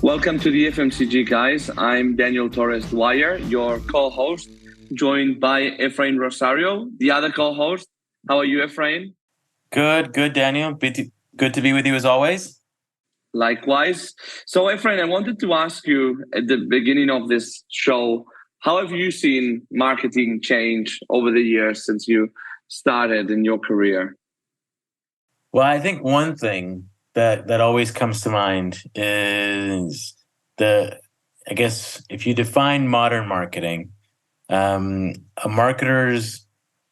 Welcome to the FMCG, guys. I'm Daniel Torres Dwyer, your co-host, joined by Efrain Rosario, the other co-host. How are you, Efrain? Good, Daniel. Good to be with you as always. Likewise. So, Efrain, I wanted to ask you at the beginning of this show, how have you seen marketing change over the years since you started in your career? Well, I think one thing that always comes to mind is I guess if you define modern marketing, a marketer's,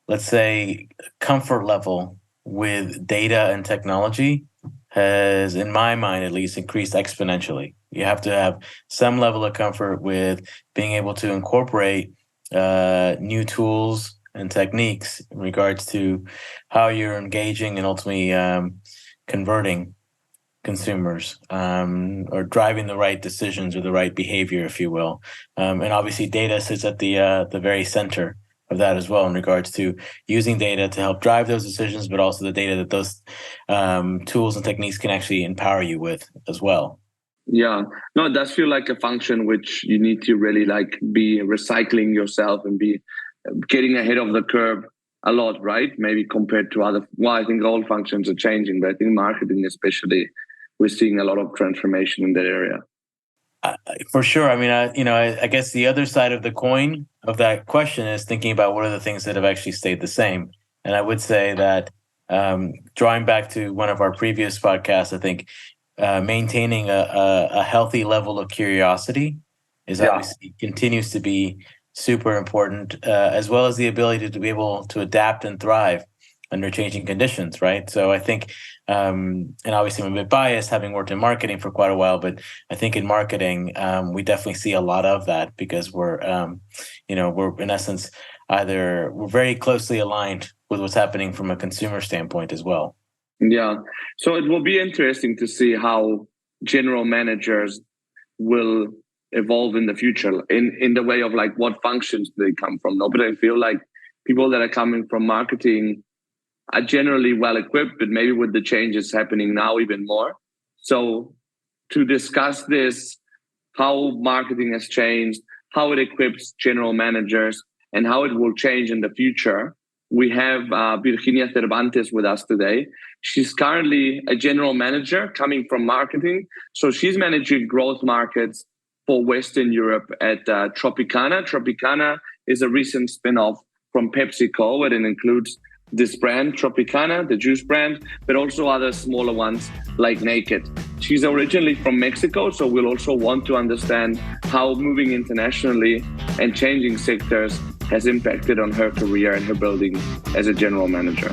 let's say, comfort level with data and technology has, in my mind at least, increased exponentially. You have to have some level of comfort with being able to incorporate new tools and techniques in regards to how you're engaging and ultimately converting consumers, or driving the right decisions or the right behavior, if you will. And obviously data sits at the very center of that as well in regards to using data to help drive those decisions, but also the data that those tools and techniques can actually empower you with as well. Yeah, no, it does feel like a function which you need to really be recycling yourself and be getting ahead of the curve a lot, right? Maybe compared to other, well, I think all functions are changing, but I think marketing especially, we're seeing a lot of transformation in that area. For sure. I mean, I guess the other side of the coin of that question is thinking about what are the things that have actually stayed the same. And I would say that drawing back to one of our previous podcasts, I think maintaining a healthy level of curiosity is obviously continues to be super important, as well as the ability to be able to adapt and thrive under changing conditions, right? So I think, and obviously I'm a bit biased having worked in marketing for quite a while, but I think in marketing, we definitely see a lot of that because we're in essence, we're very closely aligned with what's happening from a consumer standpoint as well. Yeah. So it will be interesting to see how general managers will evolve in the future in the way of what functions they come from. No, but I feel like people that are coming from marketing are generally well equipped, but maybe with the changes happening now even more. So to discuss this, how marketing has changed, how it equips general managers, and how it will change in the future, we have Virginia Cervantes with us today. She's currently a general manager coming from marketing. So she's managing growth markets for Western Europe at Tropicana. Tropicana is a recent spin-off from PepsiCo, and it includes this brand, Tropicana, the juice brand, but also other smaller ones like Naked. She's originally from Mexico, so we'll also want to understand how moving internationally and changing sectors has impacted on her career and her building as a general manager.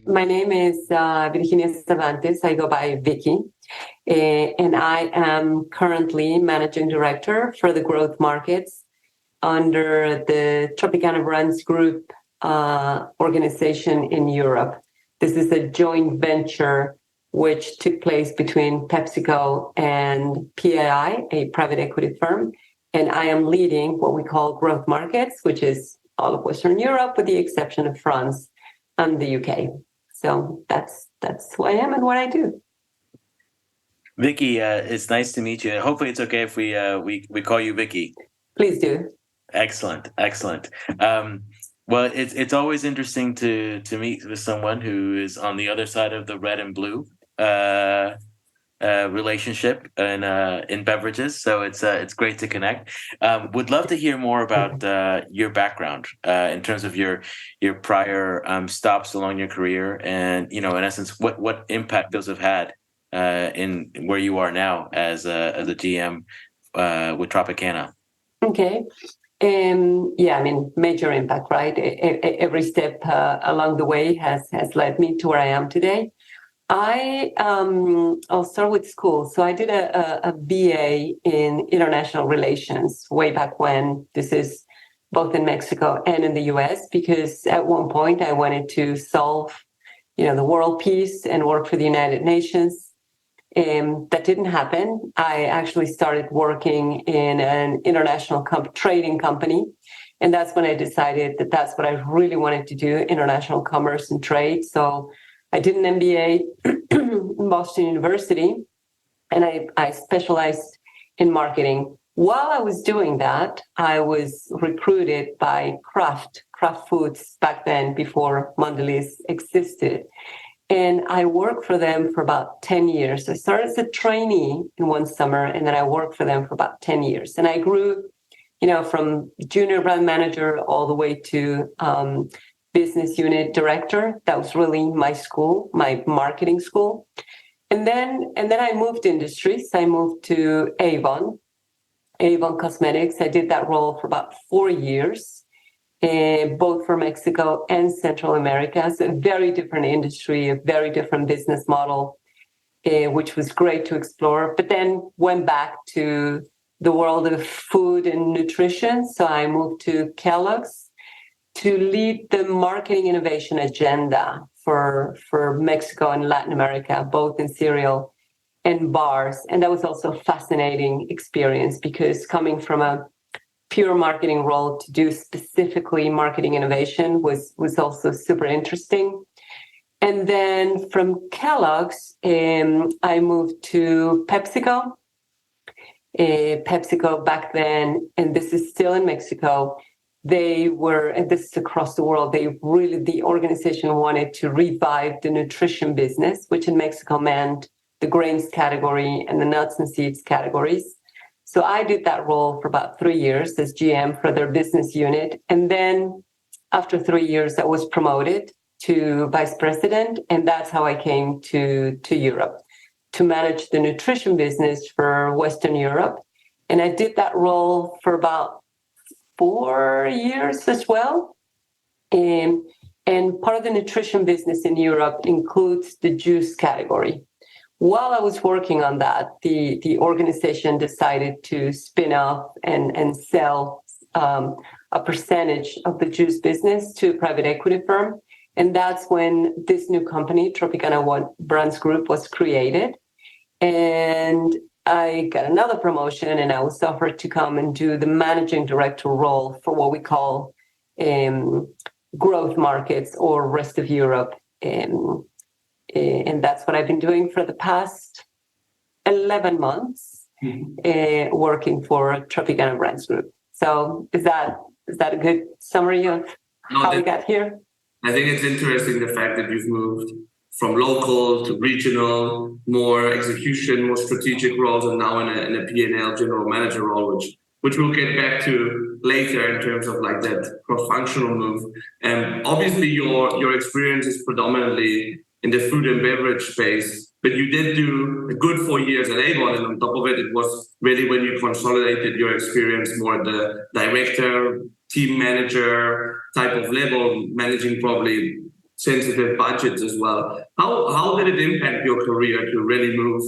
My name is Virginia Cervantes. I go by Vicky. And I am currently managing director for the growth markets under the Tropicana Brands group organization in Europe. This is a joint venture which took place between PepsiCo and PAI, a private equity firm. And I am leading what we call growth markets, which is all of Western Europe with the exception of France and the UK. So that's who I am and what I do. Vicky, it's nice to meet you. Hopefully it's okay if we call you Vicky. Please do. Excellent. Well, it's always interesting to meet with someone who is on the other side of the red and blue relationship in beverages. So it's great to connect. Would love to hear more about your background in terms of your prior stops along your career, and in essence what impact those have had in where you are now as a GM with Tropicana. Okay. Major impact, right? Every step along the way has led me to where I am today. I'll start with school. So I did a BA in international relations way back when. This is both in Mexico and in the US, because at one point I wanted to solve, the world peace and work for the United Nations. That didn't happen. I actually started working in an international trading company And that's when I decided that that's what I really wanted to do, international commerce and trade. So I did an MBA in Boston University, and I specialized in marketing. While I was doing that, I was recruited by Kraft Foods back then, before Mondelez existed. And I worked for them for about 10 years. I started as a trainee in one summer, and then I worked for them for about 10 years. And I grew, from junior brand manager all the way to business unit director. That was really my school, my marketing school. And then I moved industries. I moved to Avon Cosmetics. I did that role for about 4 years. Both for Mexico and Central America. It's a very different industry, a very different business model, which was great to explore, but then went back to the world of food and nutrition. So I moved to Kellogg's to lead the marketing innovation agenda for Mexico and Latin America, both in cereal and bars. And that was also a fascinating experience, because coming from a pure marketing role to do specifically marketing innovation was also super interesting. And then from Kellogg's, I moved to PepsiCo. PepsiCo back then, and this is still in Mexico, they were, and this is across the world, the organization wanted to revive the nutrition business, which in Mexico meant the grains category and the nuts and seeds categories. So I did that role for about 3 years as GM for their business unit. And then after 3 years, I was promoted to vice president. And that's how I came to Europe to manage the nutrition business for Western Europe. And I did that role for about 4 years as well. And part of the nutrition business in Europe includes the juice category. While I was working on that, the organization decided to spin off and sell a percentage of the juice business to a private equity firm. And that's when this new company, Tropicana Brands Group, was created. And I got another promotion, and I was offered to come and do the managing director role for what we call growth markets or rest of Europe. And that's what I've been doing for the past 11 months, working for Tropicana Brands Group. So is that a good summary of how we got here? I think it's interesting the fact that you've moved from local to regional, more execution, more strategic roles, and now in a P&L general manager role, which we'll get back to later in terms of like that cross-functional move. And obviously your experience is predominantly in the food and beverage space, but you did do a good 4 years at Avon, and on top of it, it was really when you consolidated your experience more at the director, team manager type of level, managing probably sensitive budgets as well. How did it impact your career to really move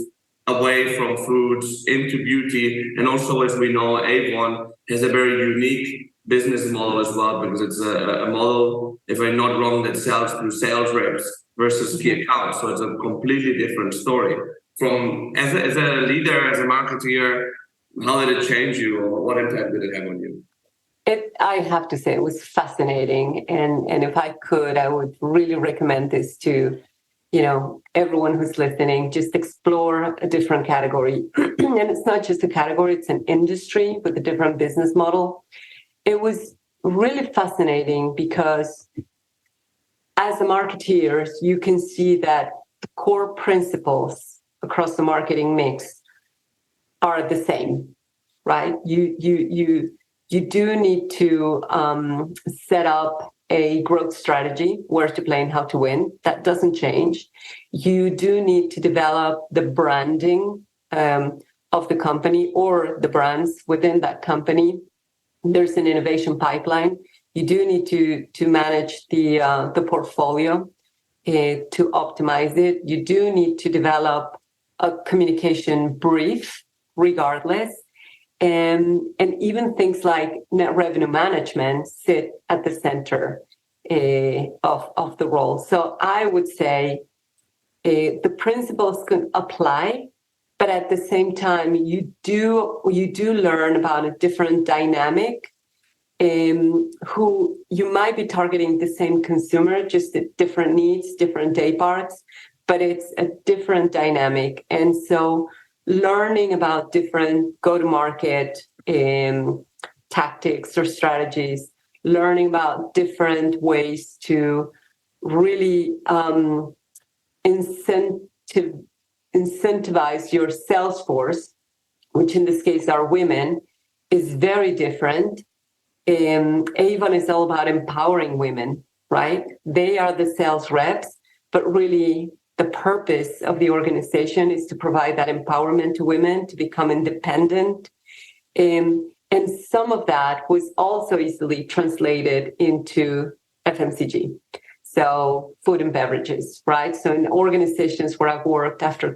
away from foods into beauty? And also, as we know, Avon has a very unique business model as well, because it's a model, if I'm not wrong, that sells through sales reps versus key accounts. So it's a completely different story. From as a leader, as a marketeer, how did it change you, or what impact did it have on you? I have to say it was fascinating, and if I could, I would really recommend this to, everyone who's listening. Just explore a different category, and it's not just a category; it's an industry with a different business model. It was really fascinating because, as a marketeer, you can see that the core principles across the marketing mix are the same, right? You do need to set up a growth strategy, where to play and how to win. That doesn't change. You do need to develop the branding of the company or the brands within that company. There's an innovation pipeline. You do need to manage the portfolio to optimize it. You do need to develop a communication brief regardless. And even things like net revenue management sit at the center of the role. So I would say the principles can apply, but at the same time, you do learn about a different dynamic who you might be targeting the same consumer, just at different needs, different day parts, but it's a different dynamic. And so learning about different go-to-market tactics or strategies, learning about different ways to really incentivize your sales force, which in this case are women, is very different. Avon is all about empowering women, right? They are the sales reps, but really the purpose of the organization is to provide that empowerment to women to become independent. And some of that was also easily translated into FMCG. So food and beverages, right? So in organizations where I've worked after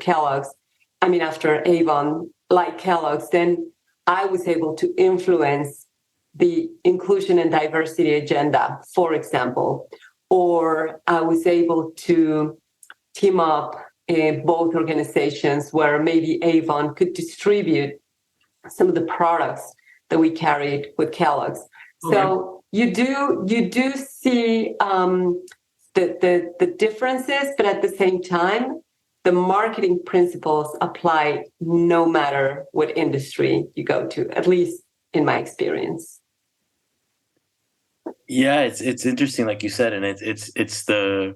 Avon, like Kellogg's, then I was able to influence the inclusion and diversity agenda, for example, or I was able to team up both organizations where maybe Avon could distribute some of the products that we carried with Kellogg's. Okay. So you do see the differences, but at the same time, the marketing principles apply no matter what industry you go to, at least in my experience. Yeah, it's interesting, like you said, and it's the.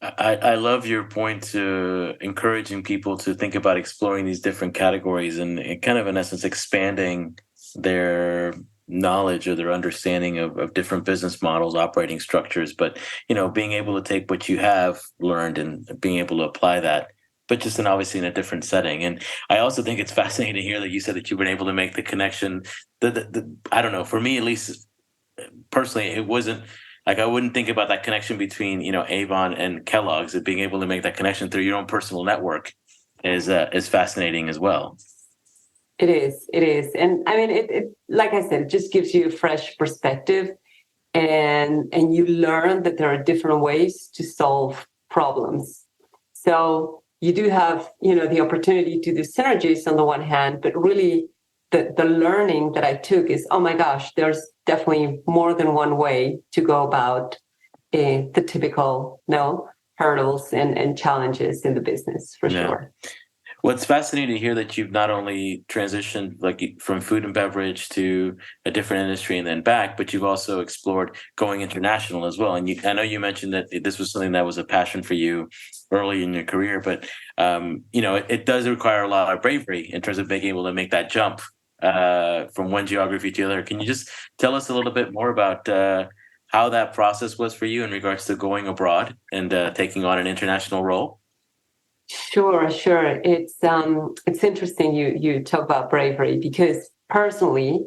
I love your point to encouraging people to think about exploring these different categories and kind of, in essence, expanding their knowledge or their understanding of different business models, operating structures, but, being able to take what you have learned and being able to apply that, but just obviously in a different setting. And I also think it's fascinating to hear that you said that you've been able to make the connection. I don't know, for me, at least personally, it wasn't, like, I wouldn't think about that connection between, Avon and Kellogg's, and being able to make that connection through your own personal network is fascinating as well. It is. And I mean, it like I said, it just gives you a fresh perspective, and you learn that there are different ways to solve problems. So you do have, the opportunity to do synergies on the one hand, but really the learning that I took is, oh my gosh, there's definitely more than one way to go about the typical hurdles and challenges in the business, for sure. Well, it's fascinating to hear that you've not only transitioned like from food and beverage to a different industry and then back, but you've also explored going international as well. And I know you mentioned that this was something that was a passion for you early in your career, but it does require a lot of bravery in terms of being able to make that jump from one geography to the other. Can you just tell us a little bit more about how that process was for you in regards to going abroad and taking on an international role? Sure. It's interesting you talk about bravery, because personally,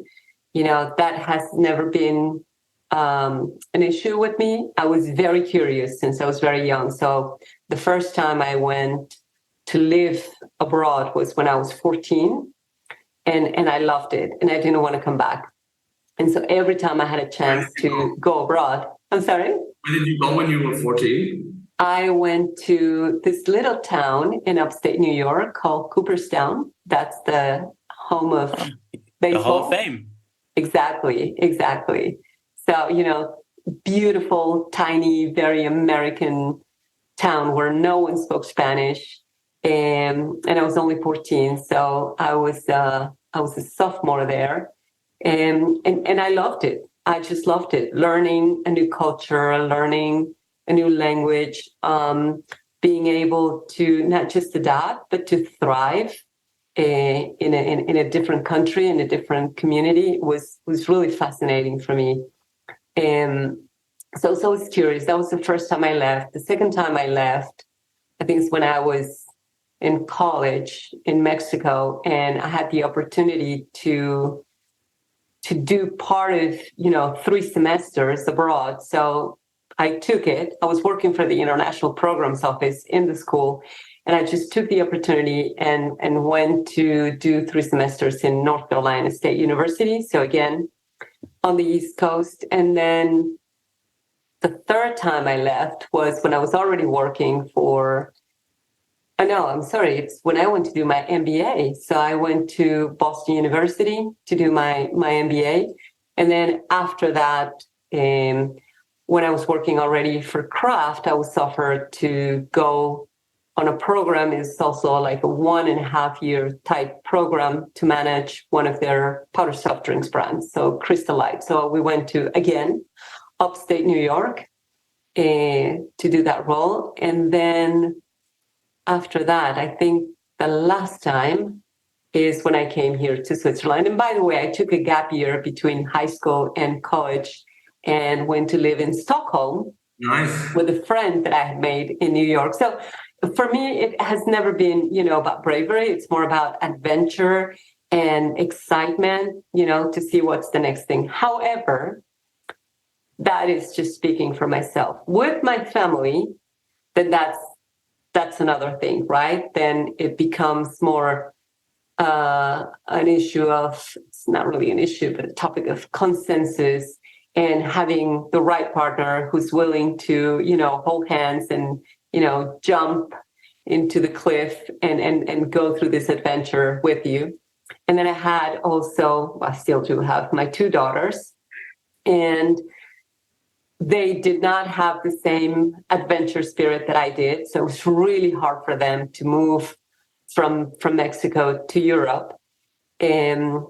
that has never been an issue with me. I was very curious since I was very young. So the first time I went to live abroad was when I was 14, and I loved it, and I didn't want to come back. And so every time I had a chance to go abroad, I'm sorry? Where did you go when you were 14? I went to this little town in upstate New York called Cooperstown. That's the home of baseball. The Hall of Fame. Exactly. So, beautiful, tiny, very American town where no one spoke Spanish. And I was only 14. So I was a sophomore there. And I loved it. I just loved it. Learning a new culture, learning a new language, being able to not just adapt, but to thrive in a different country, in a different community was really fascinating for me. And so I was curious. That was the first time I left. The second time I left, I think it's when I was in college in Mexico, and I had the opportunity to do part of, 3 semesters abroad. So I took it. I was working for the International Programs Office in the school, and I just took the opportunity and went to do 3 semesters in North Carolina State University. So again, on the East Coast. And then the third time I left was when I was already working it's when I went to do my MBA. So I went to Boston University to do my MBA. And then after that, when I was working already for Kraft, I was offered to go on a program. It's also like a 1.5 year type program to manage one of their powder soft drinks brands, so Crystal Light. So we went to, again, upstate New York to do that role. And then after that, I think the last time is when I came here to Switzerland. And by the way, I took a gap year between high school and college and went to live in Stockholm. Nice. With a friend that I had made in New York. So for me, it has never been, about bravery. It's more about adventure and excitement, to see what's the next thing. However, that is just speaking for myself. With my family, then that's another thing, right? Then it becomes more an issue of, it's not really an issue, but a topic of consensus and having the right partner who's willing to, hold hands and, jump into the cliff and go through this adventure with you. And then I had also, I still do have my 2 daughters, and they did not have the same adventure spirit that I did. So it was really hard for them to move from Mexico to Europe. And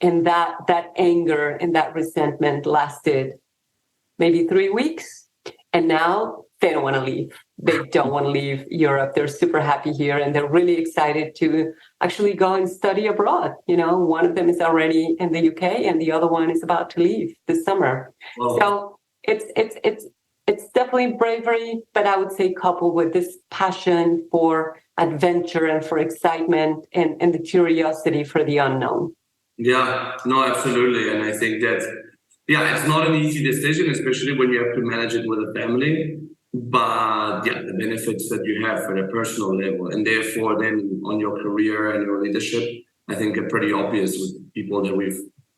that anger and that resentment lasted maybe 3 weeks. And now they don't want to leave. They don't want to leave Europe. They're super happy here. And they're really excited to actually go and study abroad. One of them is already in the UK and the other one is about to leave this summer. Wow. So it's definitely bravery, but I would say coupled with this passion for adventure and for excitement and the curiosity for the unknown. Yeah, no, absolutely. And I think that, it's not an easy decision, especially when you have to manage it with a family. But the benefits that you have at a personal level, and therefore then on your career and your leadership, I think are pretty obvious with people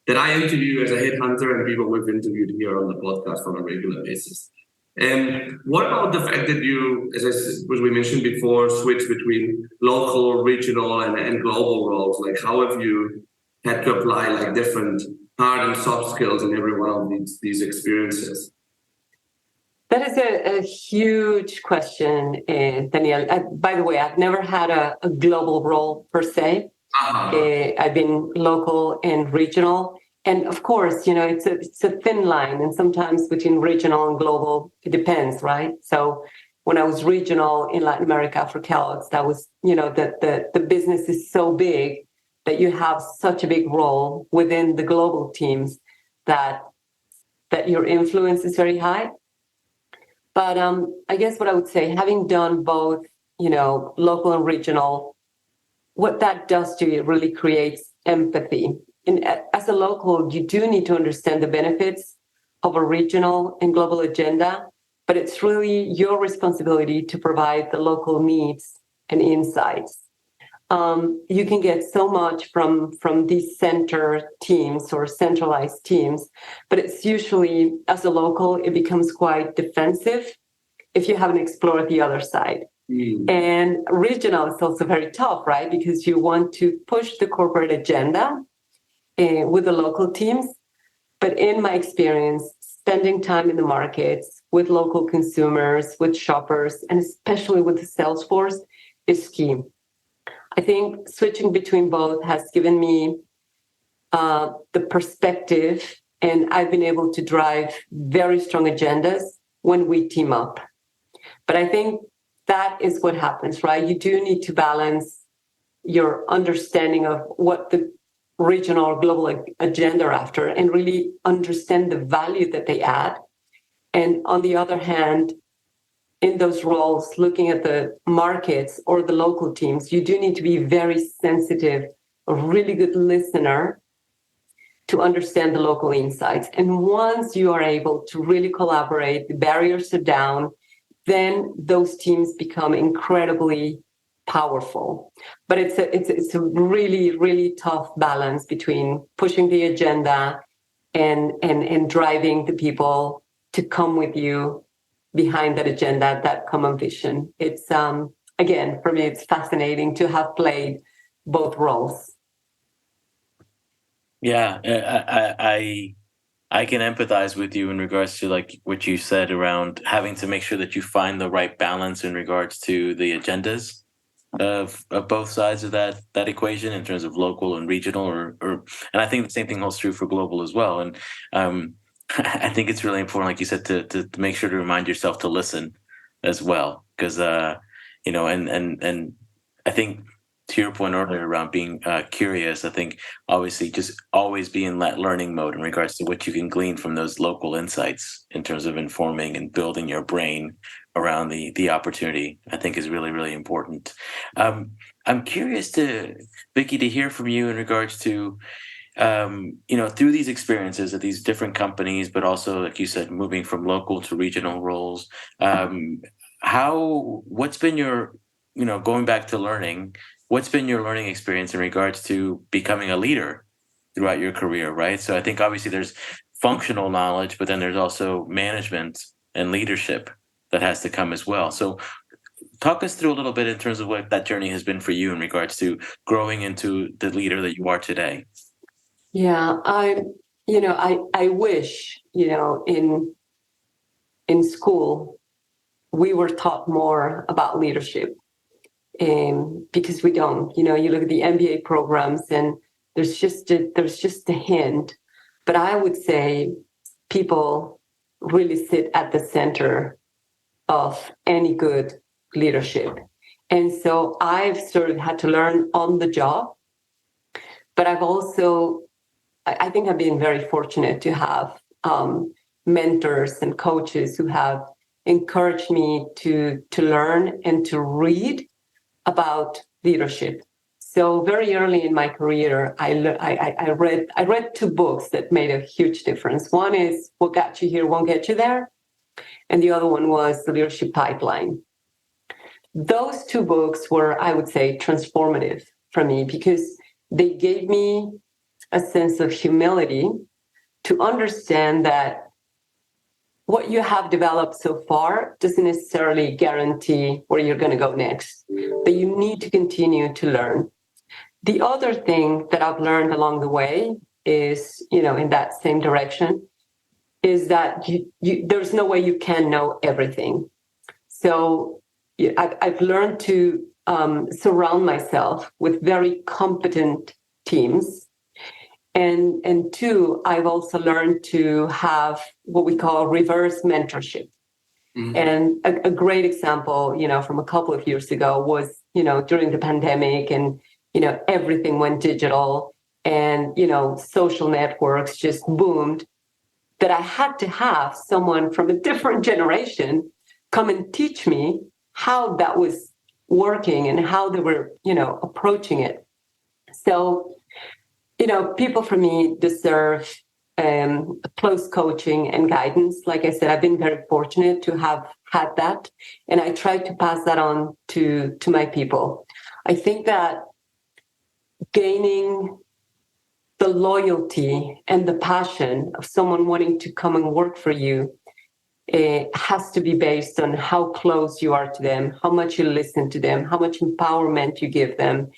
that I interview as a headhunter and people we've interviewed here on the podcast on a regular basis. And what about the fact that you, as we mentioned before, switch between local, regional, and global roles? Like, how have you had to apply like different hard and soft skills in every one of these experiences? That is a huge question, Daniel. By the way, I've never had a global role per se. Uh-huh. I've been local and regional. And of course, it's a thin line. And sometimes between regional and global, it depends, right? So when I was regional in Latin America for Kellogg's, that was, the business is so big that you have such a big role within the global teams that your influence is very high. But I guess what I would say, having done both, local and regional, what that does to you, it really creates empathy. And as a local, you do need to understand the benefits of a regional and global agenda, but it's really your responsibility to provide the local needs and insights. You can get so much from these center teams or centralized teams, but it's usually, as a local, it becomes quite defensive if you haven't explored the other side. Mm. And regional is also very tough, right? Because you want to push the corporate agenda with the local teams. But in my experience, spending time in the markets with local consumers, with shoppers, and especially with the sales force is key. I think switching between both has given me the perspective, and I've been able to drive very strong agendas when we team up. But I think that is what happens, right? You do need to balance your understanding of what the regional or global agenda are after and really understand the value that they add. And on the other hand, in those roles, looking at the markets or the local teams, you do need to be very sensitive, a really good listener to understand the local insights. And once you are able to really collaborate, the barriers are down, then those teams become incredibly powerful. But it's a really, really tough balance between pushing the agenda and driving the people to come with you behind that agenda, that common vision. It's again, for me, it's fascinating to have played both roles. Yeah, I can empathize with you in regards to like what you said around having to make sure that you find the right balance in regards to the agendas of both sides of that equation in terms of local and regional, or and I think the same thing holds true for global as well. And I think it's really important, like you said, to make sure to remind yourself to listen as well, because and I think to your point earlier around being curious, I think obviously just always be in that learning mode in regards to what you can glean from those local insights in terms of informing and building your brain around the opportunity, I think is really, really important. I'm curious Vicky, to hear from you in regards to, through these experiences at these different companies, but also, like you said, moving from local to regional roles, what's been your, going back to learning, what's been your learning experience in regards to becoming a leader throughout your career, right? So I think obviously there's functional knowledge, but then there's also management and leadership that has to come as well. So talk us through a little bit in terms of what that journey has been for you in regards to growing into the leader that you are today. Yeah, I wish, in school, we were taught more about leadership. Because we don't, you look at the MBA programs and there's just a hint, but I would say people really sit at the center of any good leadership. And so I've sort of had to learn on the job, but I think I've been very fortunate to have mentors and coaches who have encouraged me to learn and to read about leadership. So very early in my career, I read two books that made a huge difference. One is What Got You Here Won't Get You There, and the other one was The Leadership Pipeline. Those two books were, I would say, transformative for me because they gave me a sense of humility to understand that what you have developed so far doesn't necessarily guarantee where you're going to go next, but you need to continue to learn. The other thing that I've learned along the way is, in that same direction, is that there's no way you can know everything. So I've learned to surround myself with very competent teams. And two, I've also learned to have what we call reverse mentorship. Mm-hmm. And a great example, from a couple of years ago was, during the pandemic and, everything went digital and, social networks just boomed, that I had to have someone from a different generation come and teach me how that was working and how they were, approaching it. So, people for me deserve close coaching and guidance. Like I said, I've been very fortunate to have had that, and I try to pass that on to my people. I think that gaining the loyalty and the passion of someone wanting to come and work for you has to be based on how close you are to them, how much you listen to them, how much empowerment you give them,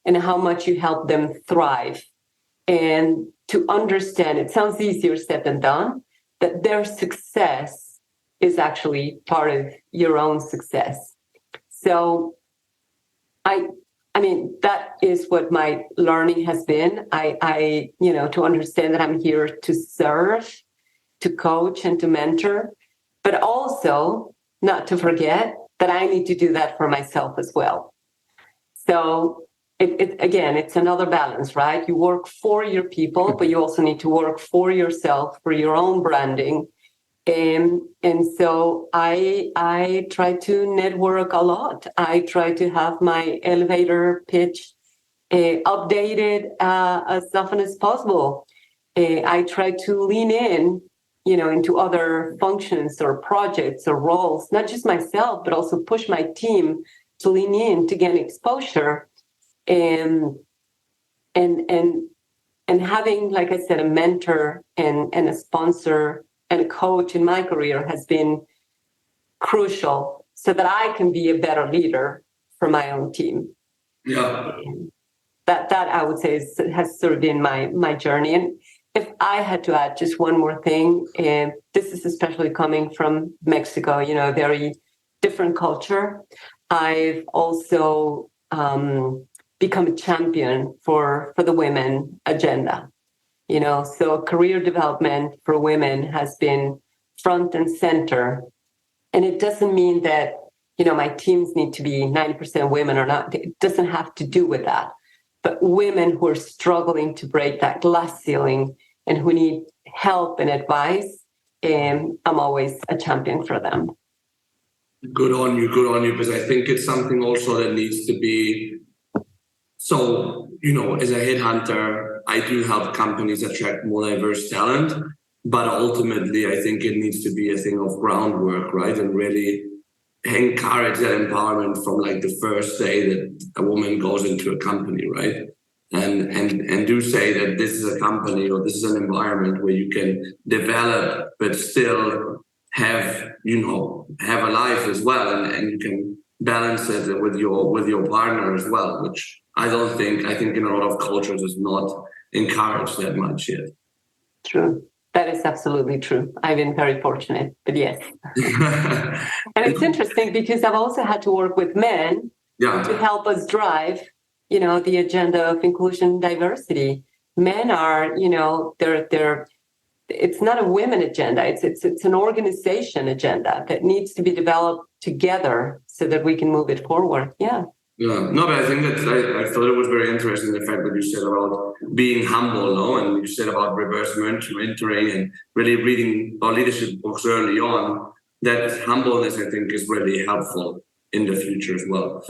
and how much you help them thrive. And to understand, it sounds easier said than done, that their success is actually part of your own success. So I mean, that is what my learning has been. I to understand that I'm here to serve, to coach, and to mentor, but also not to forget that I need to do that for myself as well. So it's another balance, right? You work for your people, but you also need to work for yourself, for your own branding. And so I try to network a lot. I try to have my elevator pitch updated as often as possible. I try to lean in, into other functions or projects or roles, not just myself, but also push my team to lean in to gain exposure. And having, like I said, a mentor and a sponsor and a coach in my career has been crucial so that I can be a better leader for my own team. Yeah. That I would say has sort of been my journey. if I had to add just one more thing, and this is especially coming from Mexico, a very different culture. I've also become a champion for the women agenda. So career development for women has been front and center. And it doesn't mean that, my teams need to be 90% women or not. It doesn't have to do with that. But women who are struggling to break that glass ceiling and who need help and advice, I'm always a champion for them. Good on you, because I think it's something also that needs to be. So, as a headhunter, I do help companies attract more diverse talent, but ultimately I think it needs to be a thing of groundwork, right? And really encourage that empowerment from like the first day that a woman goes into a company, right? And do say that this is a company or this is an environment where you can develop, but still have a life as well, and you can balance it with your partner as well, which I think in a lot of cultures is not encouraged that much yet. True. That is absolutely true. I've been very fortunate, but yes. And it's interesting because I've also had to work with men to help us drive, the agenda of inclusion and diversity. Men are, they're it's not a women agenda. It's an organization agenda that needs to be developed together so that we can move it forward. Yeah. Yeah, no, but I think that I thought it was very interesting, the fact that you said about being humble, no? And you said about reverse mentoring and really reading our leadership books early on. That humbleness, I think, is really helpful in the future as well.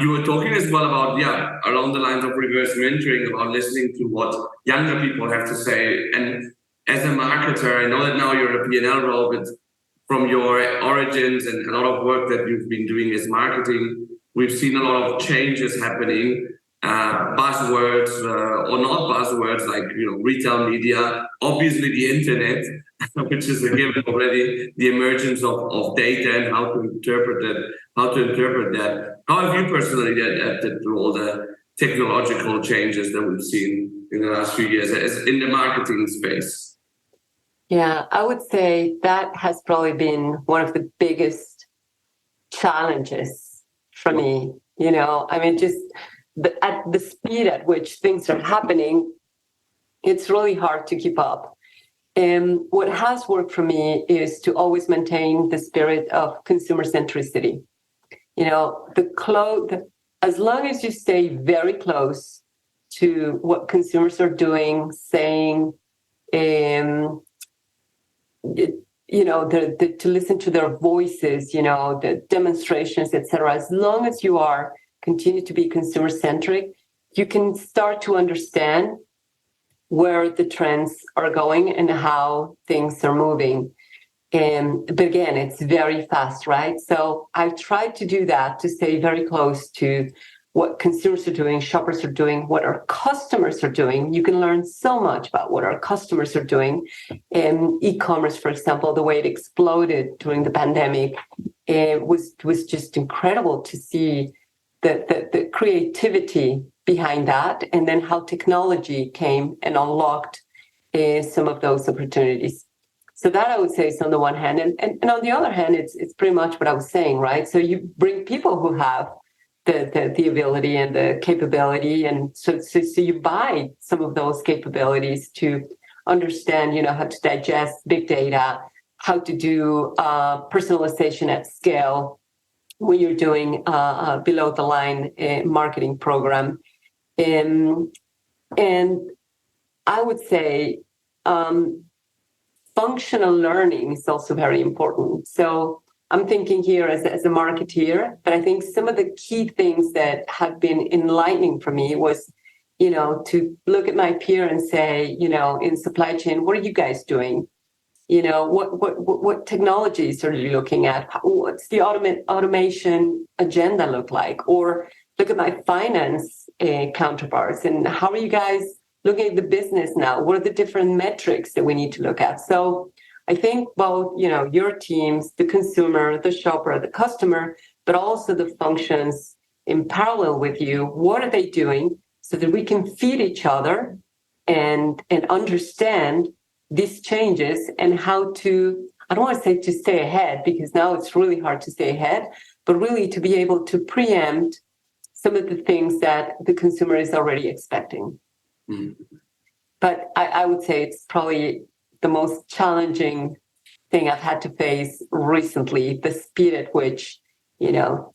You were talking as well about, along the lines of reverse mentoring, about listening to what younger people have to say. And as a marketer, I know that now you're a P&L role, but from your origins and a lot of work that you've been doing as marketing, we've seen a lot of changes happening, buzzwords or not buzzwords, like retail media, obviously the internet, which is a given already, the emergence of data and how to interpret that. How have you personally adapted to all the technological changes that we've seen in the last few years as in the marketing space? Yeah, I would say that has probably been one of the biggest challenges for me, just at the speed at which things are happening, it's really hard to keep up. And what has worked for me is to always maintain the spirit of consumer centricity. As long as you stay very close to what consumers are doing, saying, to listen to their voices, the demonstrations, etc. As long as you continue to be consumer centric, you can start to understand where the trends are going and how things are moving. But again, it's very fast, right? So I've tried to do that, to stay very close to what consumers are doing, shoppers are doing, what our customers are doing. You can learn so much about what our customers are doing. E-commerce, for example, the way it exploded during the pandemic, was just incredible to see the creativity behind that, and then how technology came and unlocked some of those opportunities. So that, I would say, is on the one hand. And on the other hand, it's pretty much what I was saying, right? So you bring people who have the ability and the capability, and so you buy some of those capabilities to understand, how to digest big data, how to do personalization at scale when you're doing below the line marketing program. And I would say functional learning is also very important. So I'm thinking here as a marketeer, but I think some of the key things that have been enlightening for me was, to look at my peer and say, in supply chain, what are you guys doing? What technologies are you looking at? What's the automation agenda look like? Or look at my finance counterparts, and how are you guys looking at the business now? What are the different metrics that we need to look at? So I think both, your teams, the consumer, the shopper, the customer, but also the functions in parallel with you, what are they doing so that we can feed each other and understand these changes and how to, I don't want to say to stay ahead, because now it's really hard to stay ahead, but really to be able to preempt some of the things that the consumer is already expecting. Mm. But I would say it's probably the most challenging thing I've had to face recently, the speed at which,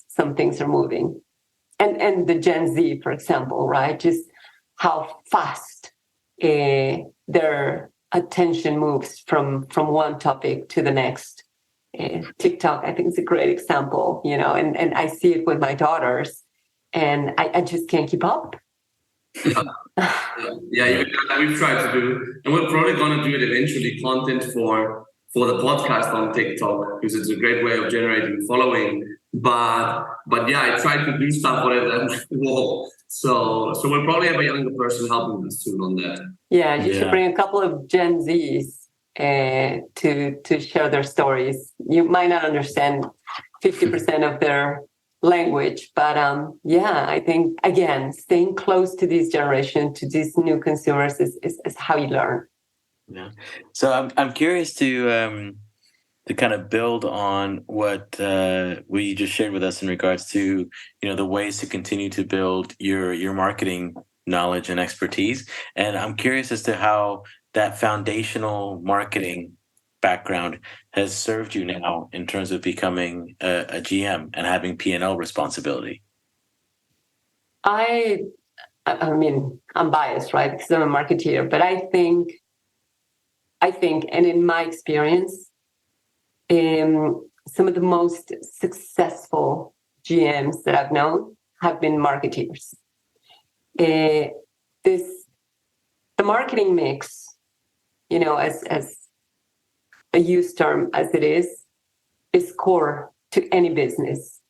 some things are moving. And the Gen Z, for example, right? Just how fast their attention moves from one topic to the next. TikTok, I think, is a great example, and I see it with my daughters, and I just can't keep up. Yeah, we've tried to do, and we're probably going to do it eventually, content for the podcast on TikTok, because it's a great way of generating following. But yeah, I tried to do stuff for it, and whoa. So we'll probably have a younger person helping us soon on that. Yeah, you should bring a couple of Gen Zs to share their stories. You might not understand 50% of their language, but I think, again, staying close to this generation, to these new consumers is how you learn. Yeah. So I'm curious to kind of build on what you just shared with us in regards to the ways to continue to build your marketing knowledge and expertise. And I'm curious as to how that foundational marketing background has served you now in terms of becoming a GM and having P&L responsibility. I mean, I'm biased, right? Because I'm a marketeer, but I think, and in my experience, some of the most successful GMs that I've known have been marketeers. The marketing mix, as a used term as it is core to any business.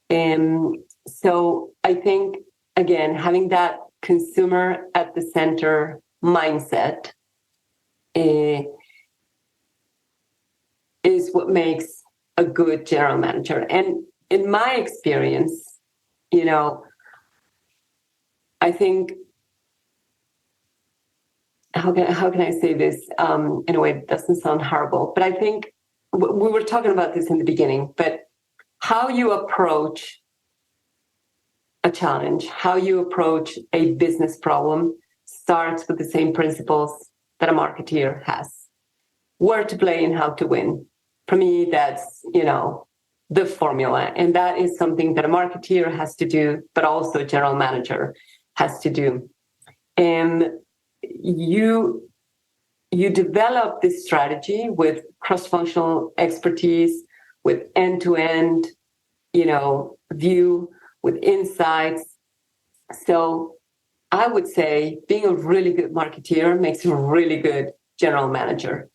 So I think, again, having that consumer at the center mindset is what makes a good general manager. And in my experience, I think, how can I say this in a way that doesn't sound horrible? But I think we were talking about this in the beginning, but how you approach a challenge, how you approach a business problem starts with the same principles that a marketeer has. Where to play and how to win. For me, that's, the formula. And that is something that a marketeer has to do, but also a general manager has to do. And you develop this strategy with cross-functional expertise, with end-to-end, view, with insights. So I would say being a really good marketeer makes you a really good general manager.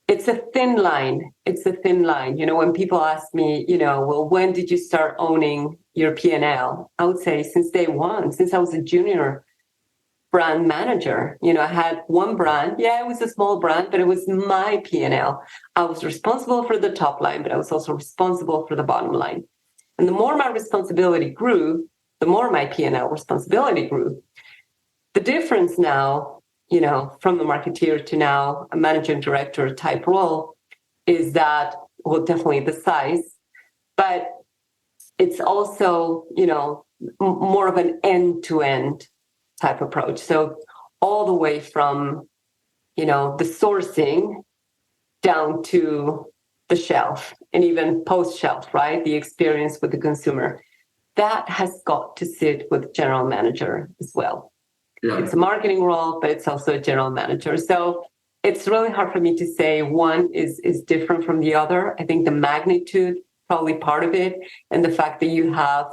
It's a thin line. When people ask me, well, when did you start owning your P&L? I would say since day one, since I was a junior brand manager. I had one brand. Yeah, it was a small brand, but it was my P&L. I was responsible for the top line, but I was also responsible for the bottom line. And the more my responsibility grew, the more my P&L responsibility grew. The difference now, from the marketeer to now a managing director type role is that, well, definitely the size, but it's also, more of an end-to-end type approach. So all the way from, the sourcing down to the shelf and even post-shelf, right? The experience with the consumer. That has got to sit with general manager as well. Yeah. It's a marketing role, but it's also a general manager. So it's really hard for me to say one is different from the other. I think the magnitude, probably part of it, and the fact that you have,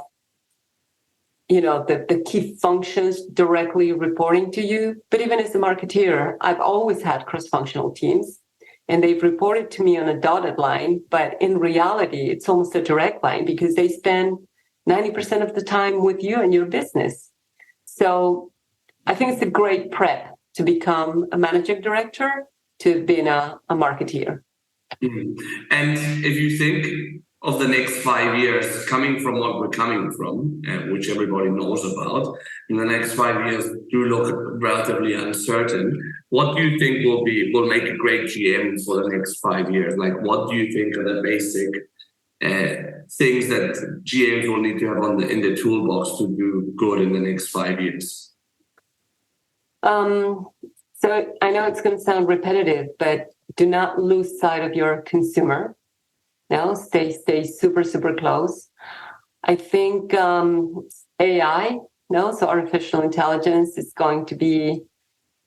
the key functions directly reporting to you. But even as a marketeer, I've always had cross-functional teams, and they've reported to me on a dotted line. But in reality, it's almost a direct line because they spend 90% of the time with you and your business. So I think it's a great prep to become a managing director, to being a marketeer. Mm-hmm. And if you think of the next 5 years, coming from what we're coming from, which everybody knows about, in the next 5 years do look relatively uncertain. What do you think will make a great GM for the next 5 years? Like, what do you think are the basic things that GMs will need to have in the toolbox to do good in the next 5 years? So I know it's going to sound repetitive, but do not lose sight of your consumer. No, stay super, super close. I think AI, so artificial intelligence is going to be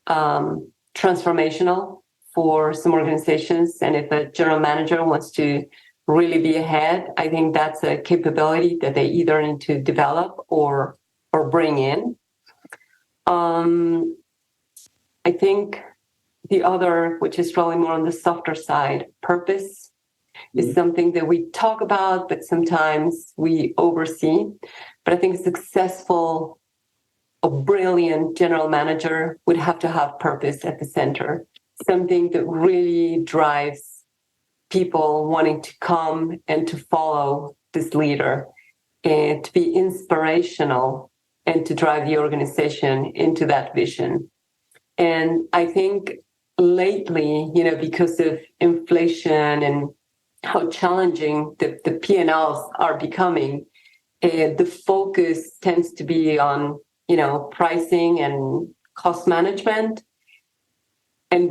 transformational for some organizations. And if a general manager wants to really be ahead, I think that's a capability that they either need to develop or bring in. I think the other, which is probably more on the softer side, purpose is something that we talk about, but sometimes we oversee. But I think a brilliant general manager would have to have purpose at the center, something that really drives people wanting to come and to follow this leader and to be inspirational and to drive the organization into that vision. And I think lately, because of inflation and how challenging the P&Ls are becoming, the focus tends to be on, pricing and cost management. And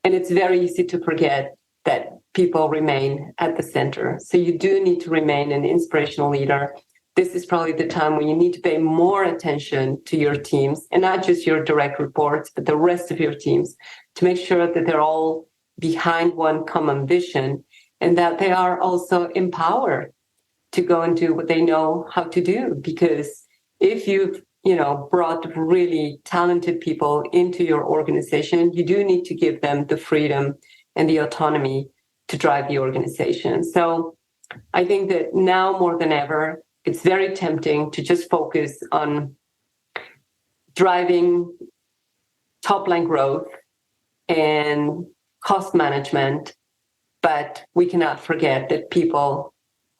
it's very easy to forget that people remain at the center. So you do need to remain an inspirational leader. This is probably the time when you need to pay more attention to your teams, and not just your direct reports, but the rest of your teams, to make sure that they're all behind one common vision and that they are also empowered to go and do what they know how to do. Because if you've, brought really talented people into your organization, you do need to give them the freedom and the autonomy to drive the organization. So I think that now more than ever, it's very tempting to just focus on driving top-line growth and cost management, but we cannot forget that people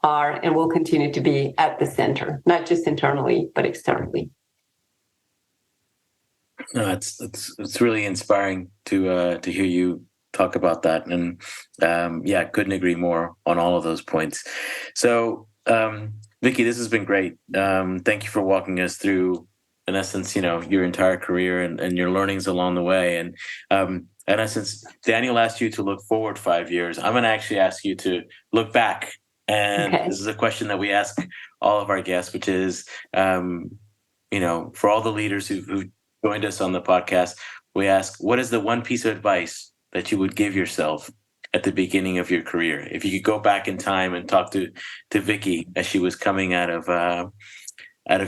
are and will continue to be at the center, not just internally, but externally. No, it's really inspiring to hear you talk about that, and couldn't agree more on all of those points. So, Vicky, this has been great. Thank you for walking us through, in essence, your entire career and your learnings along the way. And in essence, Daniel asked you to look forward 5 years. I'm going to actually ask you to look back. And This is a question that we ask all of our guests, which is, for all the leaders who've joined us on the podcast, we ask, what is the one piece of advice that you would give yourself at the beginning of your career? If you could go back in time and talk to Vicky as she was coming out of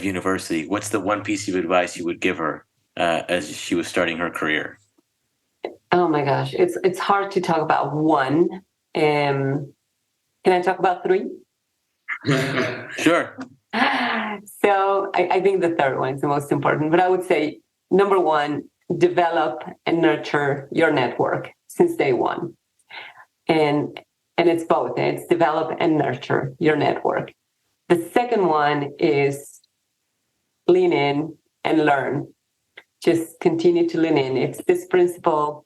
university, what's the one piece of advice you would give her as she was starting her career? Oh my gosh, it's hard to talk about one. Can I talk about three? Sure. So I think the third one is the most important, but I would say, number one, develop and nurture your network since day one. And it's both. It's develop and nurture your network. The second one is lean in and learn. Just continue to lean in. It's this principle.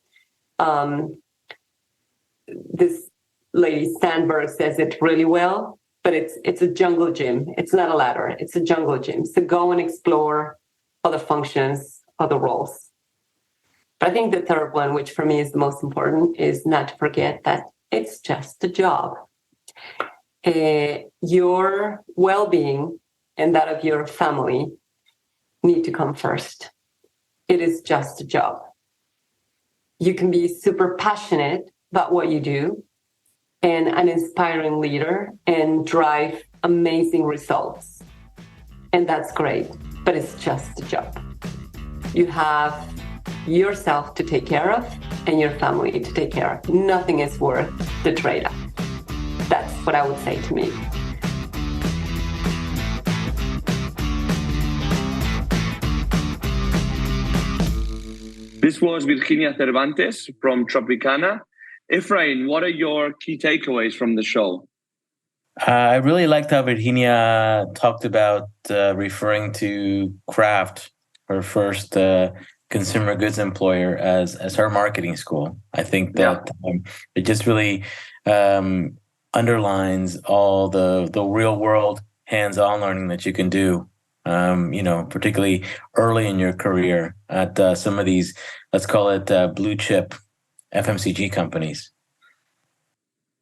This lady Sandberg says it really well, but it's a jungle gym. It's not a ladder. It's a jungle gym. So go and explore other functions, other roles. But I think the third one, which for me is the most important, is not to forget that it's just a job. Your well-being and that of your family need to come first. It is just a job. You can be super passionate about what you do and an inspiring leader and drive amazing results. And that's great, but it's just a job. You have yourself to take care of and your family to take care of. Nothing is worth the trade-off. That's what I would say to me. This was Virginia Cervantes from Tropicana. Efrain, what are your key takeaways from the show? I really liked how Virginia talked about referring to Kraft, her first consumer goods employer, as her marketing school. I think that it just really underlines all the real world hands-on learning that you can do. Particularly early in your career at some of these, let's call it blue chip FMCG companies.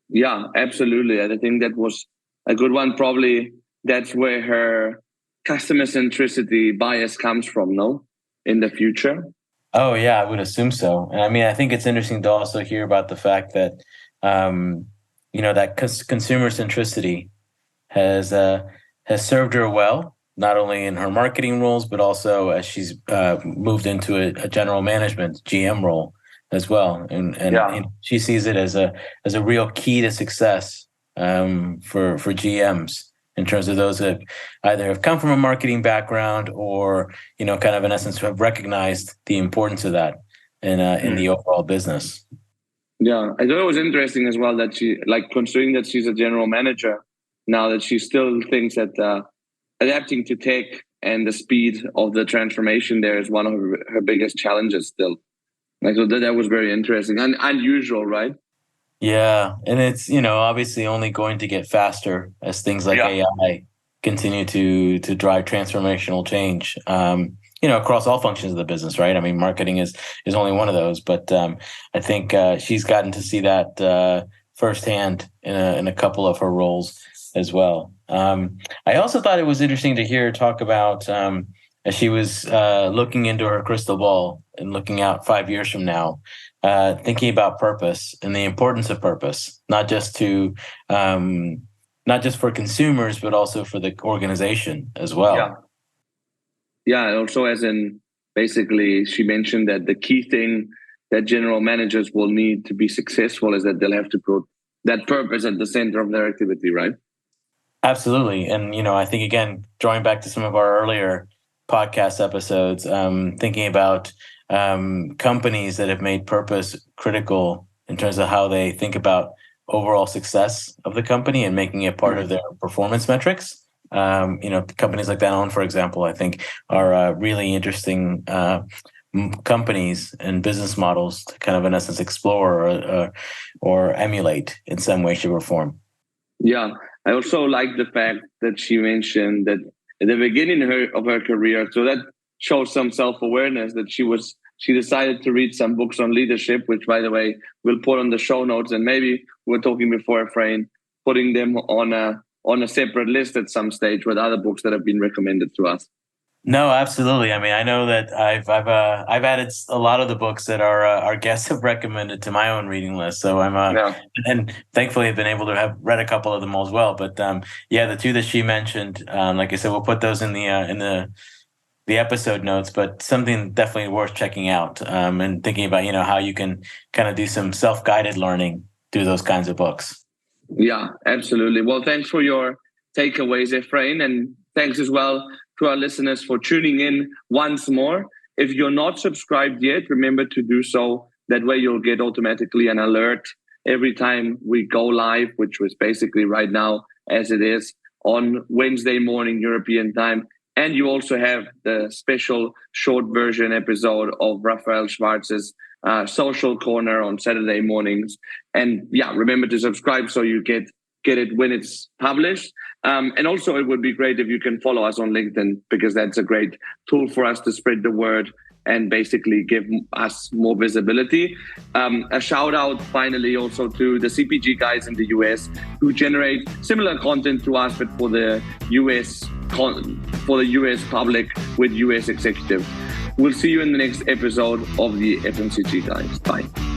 Yeah, absolutely. I think that was a good one. Probably that's where her customer centricity bias comes from, no? In the future. Oh, yeah, I would assume so. And I mean, I think it's interesting to also hear about the fact that, that consumer centricity has served her well, not only in her marketing roles, but also as she's moved into a general management GM role as well, and she sees it as a real key to success for GMs in terms of those that either have come from a marketing background or kind of in essence have recognized the importance of that in the overall business. Yeah, I thought it was interesting as well that she, considering that she's a general manager now, that she still thinks that adapting to tech and the speed of the transformation there is one of her biggest challenges still. So that was very interesting and unusual, right? Yeah, and it's obviously only going to get faster as things like AI continue to drive transformational change. Across all functions of the business, right? I mean, marketing is only one of those, but I think she's gotten to see that firsthand in a couple of her roles as well. I also thought it was interesting to hear her talk about as she was looking into her crystal ball and looking out 5 years from now, thinking about purpose and the importance of purpose, not just for consumers, but also for the organization as well. Yeah, and also as in basically she mentioned that the key thing that general managers will need to be successful is that they'll have to put that purpose at the center of their activity, right? Absolutely. And, I think, again, drawing back to some of our earlier podcast episodes, thinking about companies that have made purpose critical in terms of how they think about overall success of the company and making it part of their performance metrics. Companies like Danone, for example, I think are really interesting companies and business models to kind of, in essence, explore or emulate in some way, shape, or form. Yeah, I also like the fact that she mentioned that at the beginning of her career, so that shows some self-awareness that she decided to read some books on leadership, which, by the way, we'll put on the show notes, and maybe we're talking before, Efrain, putting them on a separate list at some stage with other books that have been recommended to us. No, absolutely. I mean, I know that I've added a lot of the books that our guests have recommended to my own reading list. So and thankfully I've been able to have read a couple of them as well. But the two that she mentioned, like I said, we'll put those in the episode notes. But something definitely worth checking out and thinking about how you can kind of do some self-guided learning through those kinds of books. Yeah, absolutely. Well, thanks for your takeaways, Efrain, and thanks as well to our listeners for tuning in once more. If you're not subscribed yet, remember to do so. That way you'll get automatically an alert every time we go live, which was basically right now as it is on Wednesday morning European time. And you also have the special short version episode of Raphael Schwarz's Social Corner on Saturday mornings. And remember to subscribe so you get it when it's published. And also it would be great if you can follow us on LinkedIn, because that's a great tool for us to spread the word and basically give us more visibility. A shout out finally also to the CPG guys in the US who generate similar content to us, but for the US public with US executive. We'll see you in the next episode of the FMCG guys. Bye.